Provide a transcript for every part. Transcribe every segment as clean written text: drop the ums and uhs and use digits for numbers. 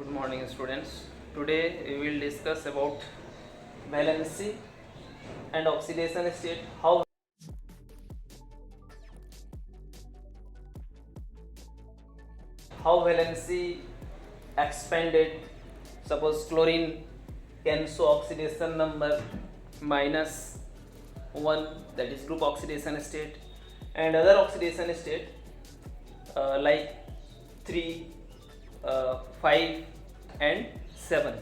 Good morning, students. Today we will discuss about valency and oxidation state. How valency expanded. Suppose chlorine can show oxidation number -1, that is group oxidation state, and other oxidation state like 3, 5 and 7.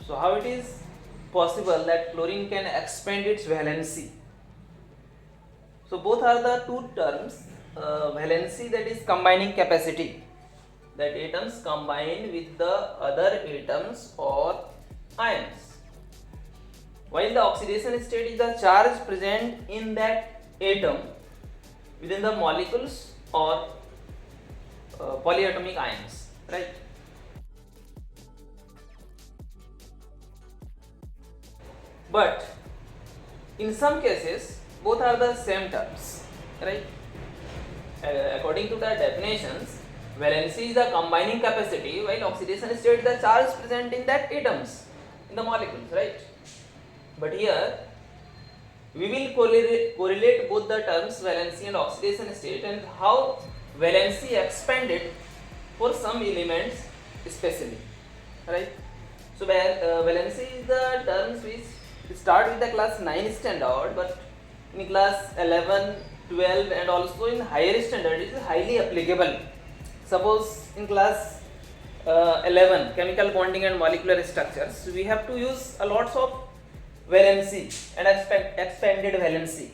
So how it is possible that chlorine can expand its valency? So both are the two terms. Valency, that is combining capacity, that atoms combine with the other atoms or ions, while the oxidation state is the charge present in that atom within the molecules or polyatomic ions, right? But in some cases both are the same terms, right? According to the definitions, valency is the combining capacity, while oxidation state is the charge present in that atoms, in the molecules, right? But here we will correlate both the terms valency and oxidation state, and how valency expanded for some elements especially, right? So valency is the terms which start with the class 9 standard, but in class 11, 12 and also in higher standard it is highly applicable. Suppose in class 11, chemical bonding and molecular structures, we have to use a lots of valency and expanded valency,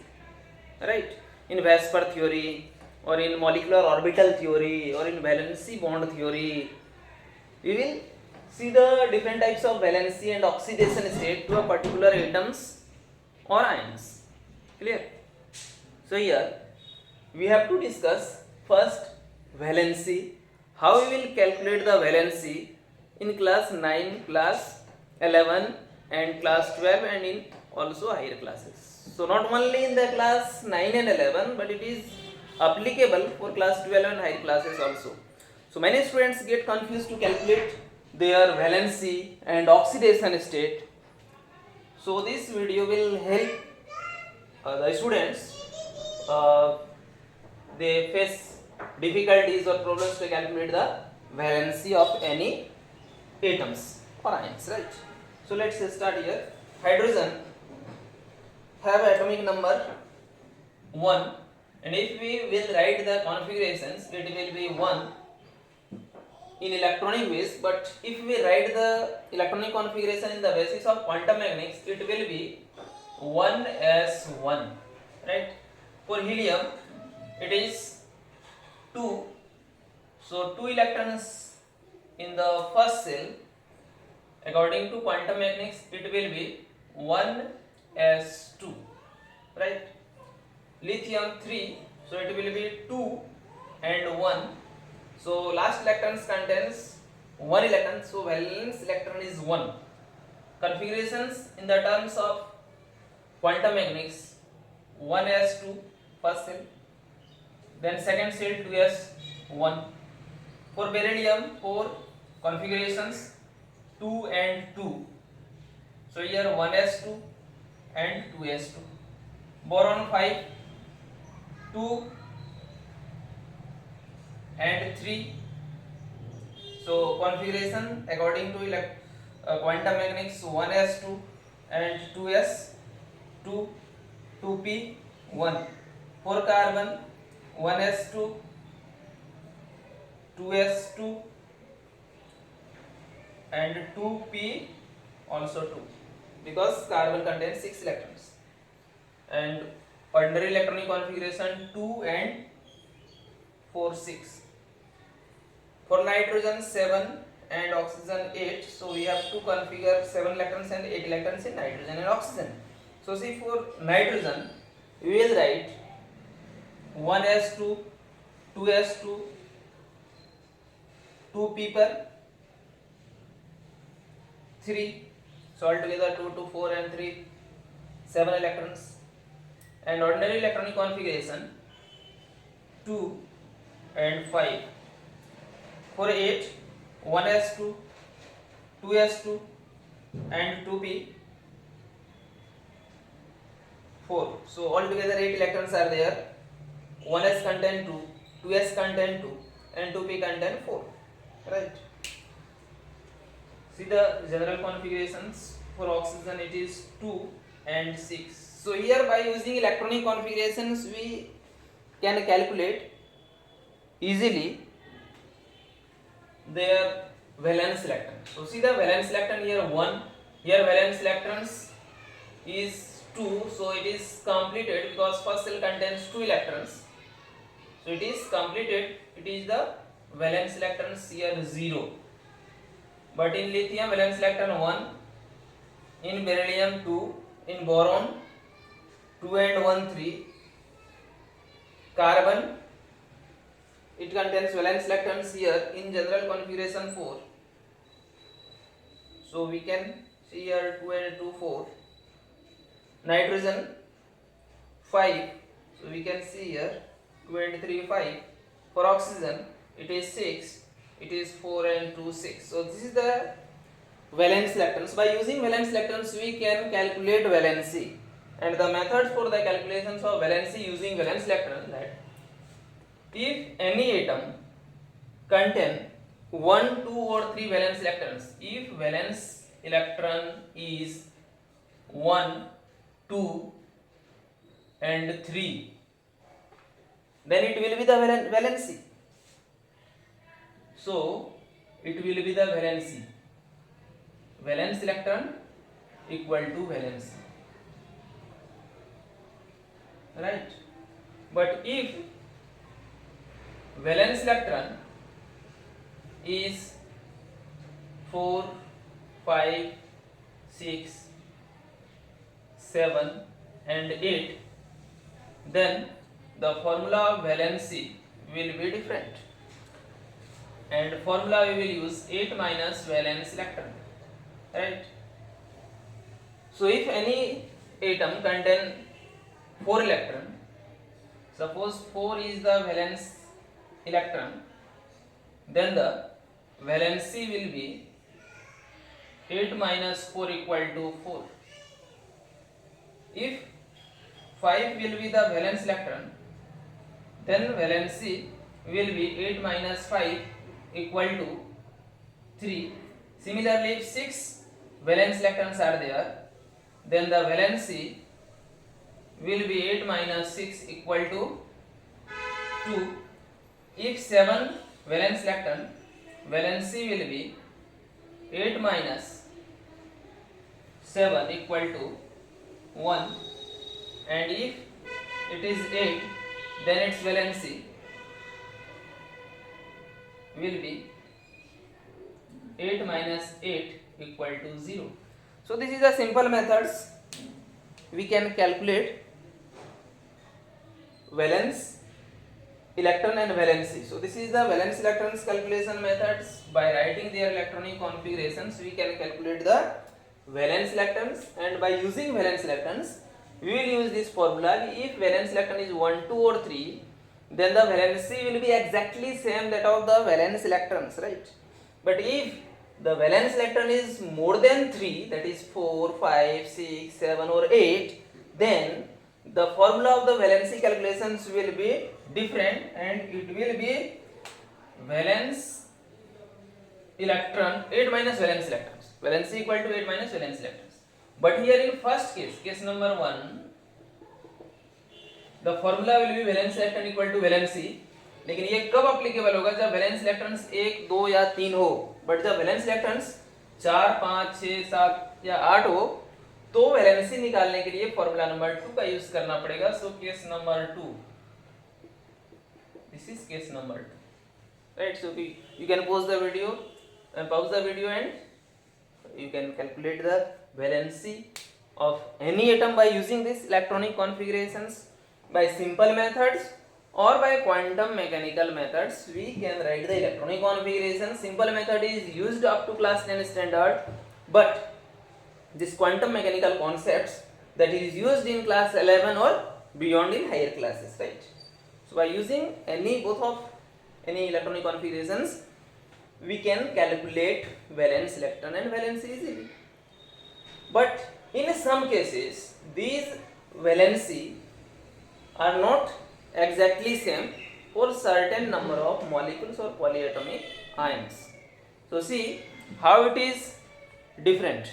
right? In Vosper theory or in molecular orbital theory or in valency bond theory, we will see the different types of valency and oxidation state to a particular atoms or ions. Clear? So here we have to discuss first valency, how we will calculate the valency in class 9, class 11 and class 12 and in also higher classes. So not only in the class 9 and 11, but it is applicable for class 12 and higher classes also. So many students get confused to calculate their valency and oxidation state. So this video will help the students. They face difficulties or problems to calculate the valency of any atoms or ions, right? So let's start here. Hydrogen have atomic number 1, and if we will write the configurations, it will be 1 in electronic ways, but if we write the electronic configuration in the basis of quantum mechanics, it will be 1s1, right? For helium it is 2, so 2 electrons in the first cell. According to quantum mechanics it will be 1s2, right? Lithium 3, so it will be 2 and 1. So last electrons contains 1 electron, so valence electron is 1. Configurations in the terms of quantum mechanics: 1s2 first cell, then second cell 2s1. For beryllium 4 configurations 2 and 2, so here 1s2 and 2s2. Boron 5 2 and 3, so configuration according to quantum mechanics 1s2 and 2s2, 2p1. For carbon 1s2, 2s2 and 2p also 2, because carbon contains 6 electrons. And ordinary electronic configuration 2 and 4, 6. For nitrogen 7 and oxygen 8, so we have to configure 7 electrons and 8 electrons in nitrogen and oxygen. So see, for nitrogen we will write 1s2, 2s2, 2p per 3, so altogether 2, 2, 4 and 3, 7 electrons. And ordinary electronic configuration 2 and 5. For 8 1s2, 2s2 and 2p 4. So altogether 8 electrons are there. 1s contain 2, 2s contain 2 and 2p contain 4. Right. See the general configurations for oxygen, it is 2 and 6. So here by using electronic configurations we can calculate easily their valence electron. So see the valence electron here 1, here valence electrons is 2, so it is completed because first cell contains 2 electrons. So it is completed, it is the valence electrons here 0. But in lithium valence electron 1, in beryllium 2, in boron 2 and 1 3, carbon it contains valence electrons here in general configuration 4. So we can see here 2 and 2 4. Nitrogen 5, so we can see here 2 and 3 5. For oxygen it is 6, it is 4 and 2 6. So this is the valence electrons. By using valence electrons we can calculate valency, and the methods for the calculations of valency using valence electron, that if any atom contain 1, 2 or 3 valence electrons, if valence electron is 1, 2 and 3, then it will be the valency. So it will be the valency. Valence electron equal to valency. Right? But if valence electron is 4, 5, 6, 7 and 8, then the formula of valency will be different, and formula we will use 8 minus valence electron. Right? So if any atom contain 4 electron, suppose 4 is the valence electron, then the valency will be 8 minus 4 equal to 4. If 5 will be the valence electron, then valency will be 8 minus 5 equal to 3. Similarly, if 6 valence electrons are there, then the valency will be 8 minus 6 equal to 2. If 7 valence electron, valency will be 8 minus 7 equal to 1, and if it is 8, then its valency will be 8 minus 8 equal to 0. So this is the simple methods we can calculate valence electron and valency. So this is the valence electrons calculation methods. By writing their electronic configurations we can calculate the valence electrons, and by using valence electrons we will use this formula. If valence electron is 1, 2 or 3, then the valency will be exactly same that of the valence electrons, right? But if the valence electron is more than 3, that is 4, 5, 6, 7 or 8, then the formula of the valency calculations will be different, and it will be valence electron 8 minus valence electrons. Valency equal to 8 minus valence electrons. But here in first case, case number 1, the formula will be valence electron equal to valency. लेकिन ये कब applicable होगा? जब valence electrons 1, 2 या 3 हो. But जब valence electrons 4, 5, 6, 7 या 8 हो, तो वैलेंसी निकालने के लिए फॉर्मूला नंबर 2 का यूज करना पड़ेगा. So case number 2, this is case number 2, right? So you can pause the video and you can calculate the valency of any atom by using this electronic configurations by simple methods or by quantum mechanical methods. We can write the electronic configuration. Simple method is used up to class 10 standard, but this quantum mechanical concepts that is used in class 11 or beyond in higher classes, right? So by using any electronic configurations we can calculate valence electron and valence easily. But in some cases, these valency are not exactly same for certain number of molecules or polyatomic ions. So see how it is different.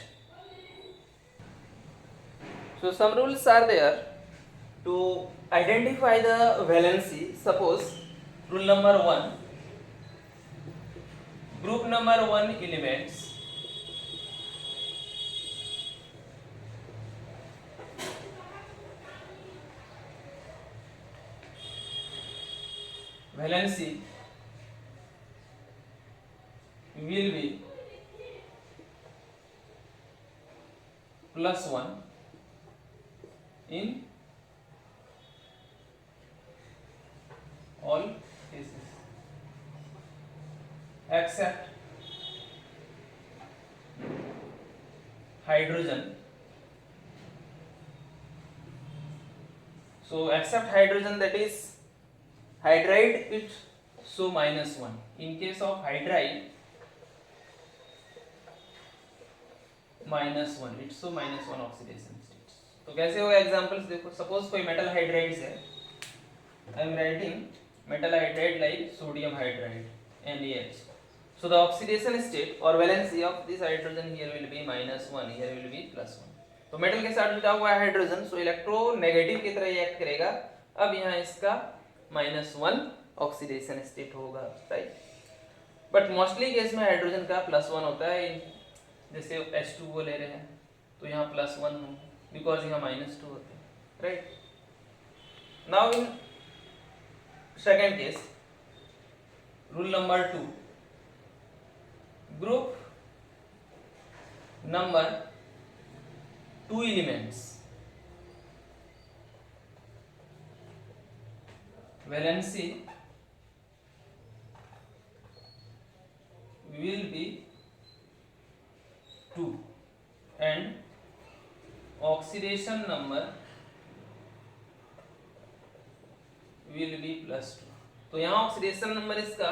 So some rules are there to identify the valency. Suppose rule number 1, group number 1 elements valency will be +1 in all cases except hydrogen. So except hydrogen, that is hydride, it so -1. In case of hydride, -1, it's so -1 oxidation state. तो कैसे होगा examples देखो. Suppose कोई metal hydrides है. I am writing metal hydride like sodium hydride NaH. So the oxidation state or valency of this hydrogen here will be -1, here will be +1. तो metal के साथ जुड़ा हुआ है हाइड्रोजन, सो इलेक्ट्रोनेगेटिव की तरह रिएक्ट करेगा. अब यहाँ इसका -1 ऑक्सीडेशन स्टेट होगा, राइट. बट मोस्टली केस में हाइड्रोजन का +1 होता है. जैसे H2O ले रहे हैं तो यहाँ +1 हो, बिकॉज यहाँ -2 होते हैं, right. Now in second case, rule number 2, group number 2 elements valency will be 2 and oxidation number will be +2. तो यहाँ ऑक्सीडेशन नंबर इसका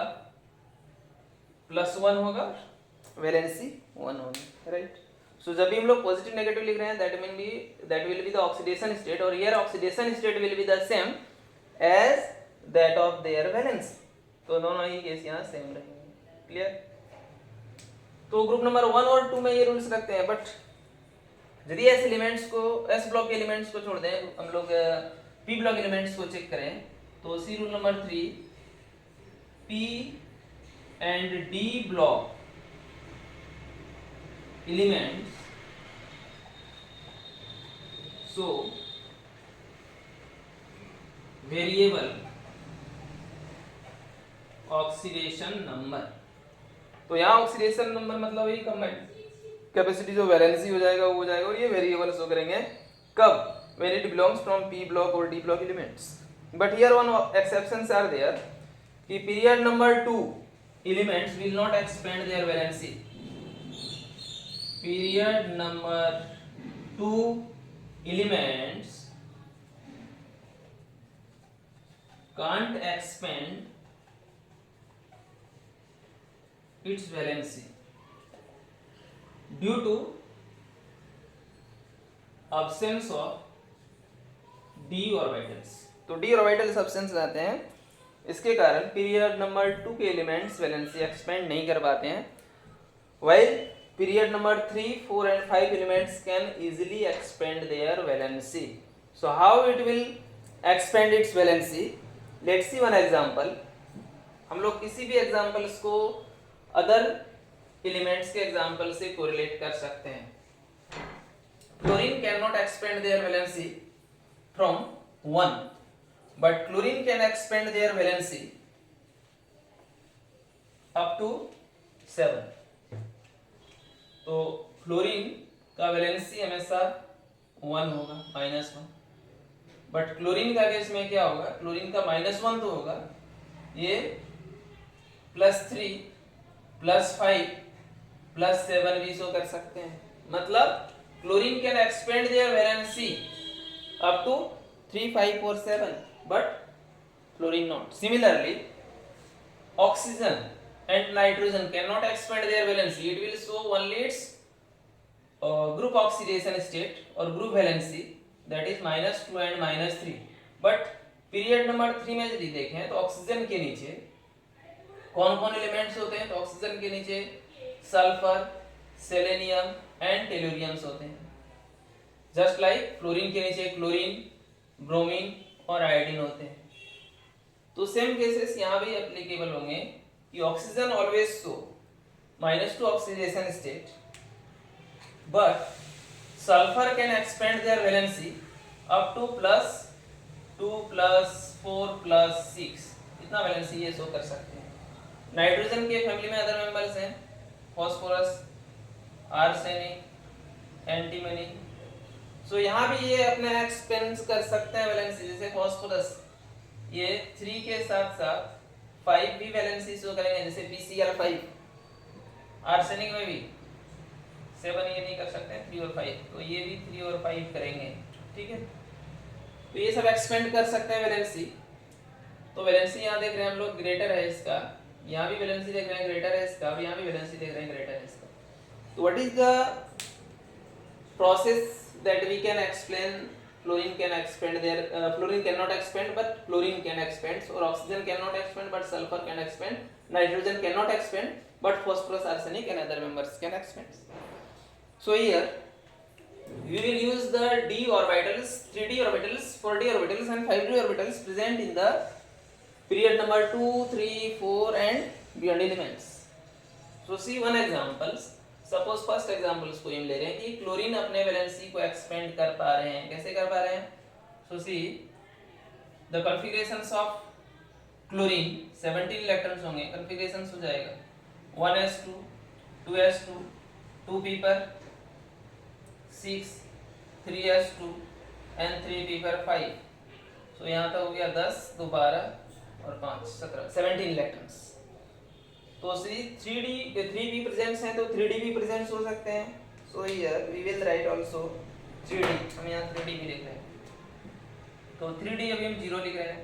+1 होगा, वैलेंसी 1 होगी, राइट. सो जब भी हम लोग पॉजिटिव नेगेटिव लिख रहे हैं, that will be the oxidation state, और here oxidation state will be the same as that of their valency. तो दोनों ही केस यहाँ सेम रहेंगे, क्लियर. तो ग्रुप नंबर 1 और 2 में ये रूल्स रखते हैं. बट यदि एस एलिमेंट्स को, एस ब्लॉक के एलिमेंट्स को छोड़ दें, हम लोग पी ब्लॉक एलिमेंट्स को चेक करें, तो सी rule number 3, P and D block elements show variable oxidation number. तो यहाँ ऑक्सीडेशन नंबर मतलब ये कंबाइंड कैपेसिटी जो वैलेंसी हो जाएगा वो हो जाएगा, और ये वेरिएबल शो करेंगे कब, when it belongs from P block or D block elements. But here one exceptions are there कि period number 2 elements will not expand their valency. Period number 2 elements can't expand its valency due to absence of d orbitals. तो d orbitals absence रहते हैं, इसके कारण period number 2 के elements valency expand नहीं कर पाते हैं, while period number 3, 4 and 5 elements can easily expand their valency. So how it will expand its valency? Let's see one example. हम लोग किसी भी एग्जांपल्स को अदर एलिमेंट्स के एग्जांपल से कोरिलेट कर सकते हैं. Chlorine cannot expand their valency from 1, but chlorine can expand their valency up to 7. तो क्लोरीन का वैलेंसी हमेशा 1 होगा, -1. बट क्लोरीन का केस में क्या होगा, क्लोरीन का -1 तो होगा, ये +3, +5, +7 भी शो कर सकते हैं. मतलब chlorine can expand their valency up to 3, 5 और 7, but chlorine not. Similarly, oxygen and nitrogen cannot expand their valency, it will show only its group oxidation state or group valency, that is -2 and -3. But period number 3 में यदि देखें तो oxygen के नीचे कौन कौन elements होते हैं, तो ऑक्सीजन के नीचे सल्फर, सेलेनियम एंड टेलुरियम्स होते हैं, जस्ट लाइक फ्लोरीन के नीचे क्लोरीन, ब्रोमीन और आयोडीन होते हैं। तो सेम केसेस यहाँ भी एप्लीकेबल होंगे कि oxygen always show -2 oxidation state, but sulphur can expand their valency up to +2 +4 +6, इतना वैलेंसी ये शो कर सकते हैं। नाइट्रोजन के फैमिली में अदर मेंबर्स हैं फॉस्फोरस, आर्सेनिक, एंटीमनी। सो यहाँ भी ये अपने एक्सपेंड कर सकते हैं वैलेंसी, जैसे फॉस्फोरस ये 3 के साथ साथ 5 भी वैलेंसी शो करेंगे, जैसे PCl5। आर्सेनिक में भी 7 ये नहीं कर सकते हैं, 3 और 5, तो ये भी 3 और 5 करेंगे, ठीक है। तो ये सब एक्सपेंड कर सकते हैं वैलेंसी। तो वैलेंसी यहाँ देख रहे हैं हम लोग ग्रेटर है इसका, यहाँ भी वैलेंसी देख रहे हैं ग्रेटर है इसका, अब यहाँ भी वैलेंसी देख रहे हैं ग्रेटर है इसका। तो what is the process that we can explain fluorine can expand their fluorine cannot expand but chlorine can expand, or oxygen cannot expand but sulfur can expand, nitrogen cannot expand but phosphorus, arsenic and other members can expand. So here we will use the d orbitals, 3d orbitals, 4d orbitals and 5d orbitals present in the period number 2, 3, 4 and beyond elements. So see one examples. Suppose first examples को हम ले रहे हैं कि chlorine अपने valency को expand कर पा रहे हैं, कैसे कर पा रहे हैं। So see the configurations of chlorine 17 electrons होंगे, कॉन्फ़िगरेशंस हो जाएगा 1s2 2s2 2p पर 6 3s2 एंड 3p पर 5। सो यहाँ तक हो गया 10 2 12 और 5 17 17 इलेक्ट्रॉन्स। तो सी 3p प्रेजेंट्स हैं तो 3d भी प्रेजेंट्स हो सकते हैं। So here we will write also 3d, हम यहाँ 3d भी लिख रहे हैं, तो 3d अभी हम 0 लिख रहे हैं।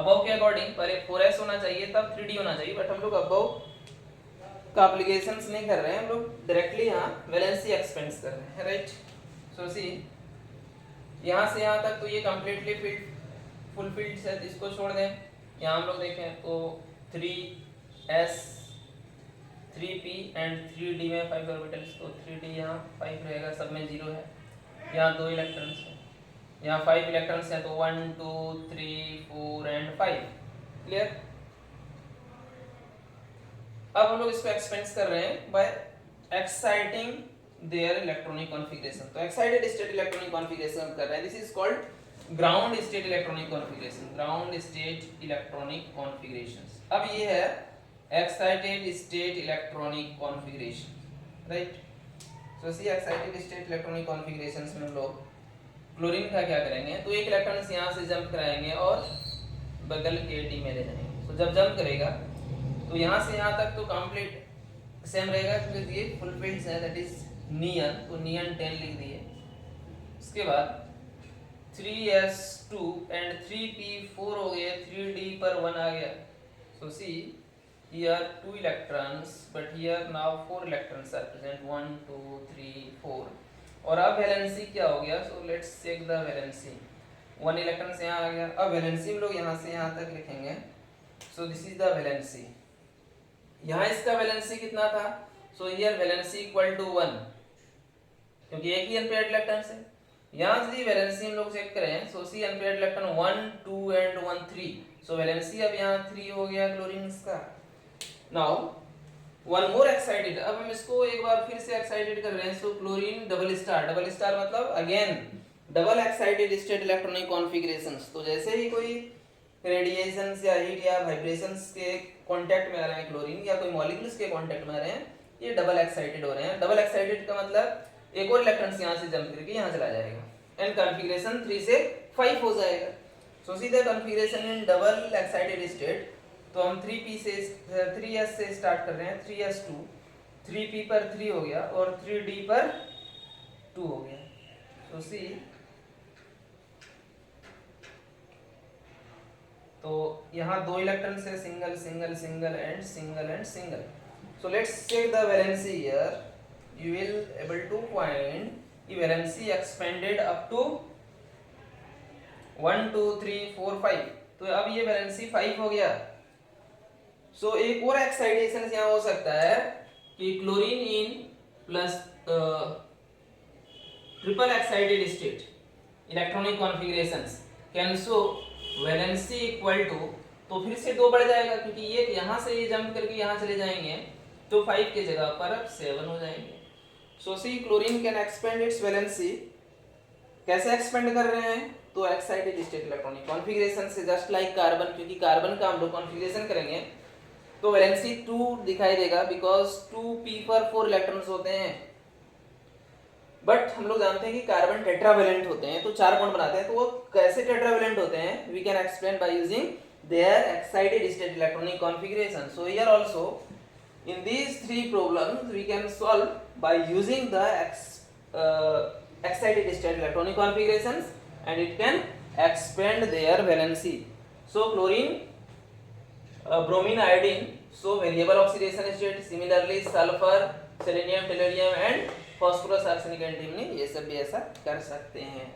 अबव के अकॉर्डिंग पहले 4s होना चाहिए तब 3d होना चाहिए, बट हम लोग अबव का एप्लीकेशंस नहीं कर रहे हैं, हम लोग डायरेक्टली यहाँ वैलेंसी एक्सपेंड्स कर रहे हैं, राइट। सो सी यहाँ से यहाँ तक तो ये कंप्लीटली फुलफिल्ड है, इसको छोड़ दें। यहाँ हम लोग देखें तो 3s 3p एंड 3d में 5 ऑर्बिटल्स, तो 3d यहाँ 5 रहेगा, सब में 0 है। यहाँ 2 इलेक्ट्रॉन्स हैं, यहाँ 5 इलेक्ट्रॉन्स हैं, तो 1 2 3 4 एंड 5, क्लियर। अब हम लोग इसको एक्सपेंड कर रहे हैं by exciting their electronic configuration. तो एक्साइटेड स्टेट इलेक्ट्रॉनिक कॉन्फ़िगरेशन कर रहे हैं, this is called ground state electronic configuration, ground state electronic configurations. अब ये है excited state electronic configuration, right? So see excited state electronic configurations में हम लोग क्लोरीन का क्या करेंगे, तो एक इलेक्ट्रॉन यहाँ से जंप कराएंगे और बगल के डी में ले जाएंगे। तो जब जंप करेगा तो यहाँ से यहाँ तक तो कंप्लीट सेम रहेगा, क्योंकि ये फुल फील्ड्स है, दैट इज नियन, तो नियन 10 लिख दिए। उसके बाद 3s2 एंड 3p4 हो गए, 3d पर 1 आ गया। So see here 2 electrons but here now 4 electrons are present, 1 2 3 4। और अब वैलेंसी क्या हो गया, so let's check the valency। 1 electron यहाँ आ गया, अब वैलेंसी हम लोग यहाँ से यहाँ तक लिखेंगे। so this is the valency, यहाँ इसका वैलेंसी कितना था, so here valency equal to 1, क्योंकि एक ही अनपेयर्ड इलेक्ट्रॉन है। यहाँ से वैलेंसी हम लोग चेक करें, so see unpaired electron 1 2 and 1 3, so valency अब यहाँ 3 हो गया क्लोरीन का। नाउ वन मोर एक्साइटेड, अब हम इसको एक बार फिर से एक्साइटेड कर रहे हैं, सो क्लोरीन डबल स्टार मतलब again double excited state electronic configurations. तो जैसे ही कोई रेडिएशंस या हीट या वाइब्रेशंस के कांटेक्ट में आ रहे हैं क्लोरीन, या कोई मॉलिक्यूल्स के कांटेक्ट में आ रहे हैं, ये डबल एक्साइटेड हो रहे हैं। डबल एक्साइटेड का मतलब एक और इलेक्ट्रॉन यहाँ से जंप करके यहाँ चला जाएगा एंड कॉन्फ़िगरेशन 3 से 5 हो जाएगा। So see the configuration in double excited state, तो हम 3p से 3s से स्टार्ट कर रहे हैं, 3s2 3p पर 3 हो गया और 3d पर 2 हो गया। तो सी तो यहाँ 2 इलेक्ट्रॉन्स है, single single single and single and single. So let's check the valency here. You will able to find the valency expanded up to 1 2 3 4 5. तो अब ये वैलेंसी 5 हो गया. सो एक और एक्साइटेशन यहाँ हो सकता है कि chlorine in plus triple excited state electronic configurations can show valency equal to, तो फिर से 2 बढ़ जाएगा क्योंकि ये यहाँ से ये जंप करके यहाँ चले जाएंगे तो 5 की जगह पर अब 7 हो जाएंगे. So see chlorine can expand its valency. कैसे एक्सपेंड कर रहे हैं? तो एक्साइटेड स्टेट इलेक्ट्रॉनिक कॉन्फ़िगरेशन से, जस्ट लाइक कार्बन, क्योंकि कार्बन का हम लोग कॉन्फ़िगरेशन करेंगे तो वैलेंसी 2 दिखाई देगा बिकॉज 2p पर 4 इलेक्ट्रॉन्स होते हैं. बट हम लोग जानते हैं कि कार्बन टेट्रावेलेंट होते हैं, तो 4 बॉन्ड बनाते हैं. तो वो कैसे टेट्रावेलेंट होते हैं? We can explain by using their excited state electronic configuration. So here also in these 3 problems we can solve by using the excited state electronic configurations and it can expand their valency. So chlorine, bromine, iodine, so variable oxidation state. Similarly sulfur, selenium, tellurium and phosphorus, arsenic, antimony, ये सब भी ऐसा कर सकते हैं.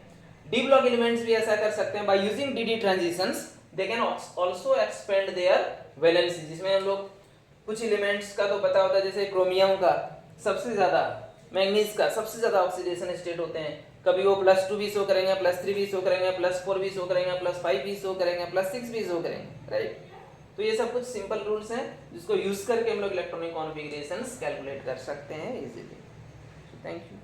D block elements भी ऐसा कर सकते हैं. By using DD transitions they can also expand their valency, जिसमें हम लोग कुछ एलिमेंट्स का तो पता होता है, जैसे क्रोमियम का सबसे ज्यादा, मैग्नीज का सबसे ज्यादा ऑक्सीडेशन स्टेट होते हैं. कभी वो +2 भी शो करेंगे, +3 भी शो करेंगे, +4 भी शो करेंगे, +5 भी शो करेंगे, +6 भी शो करेंगे, राइट. तो ये सब कुछ सिंपल रूल्स हैं जिसको यूज करके हम लोग इलेक्ट्रॉनिक कॉन्फ़िगरेशंस कैलकुलेट कर सकते हैं इजीली. Thank you.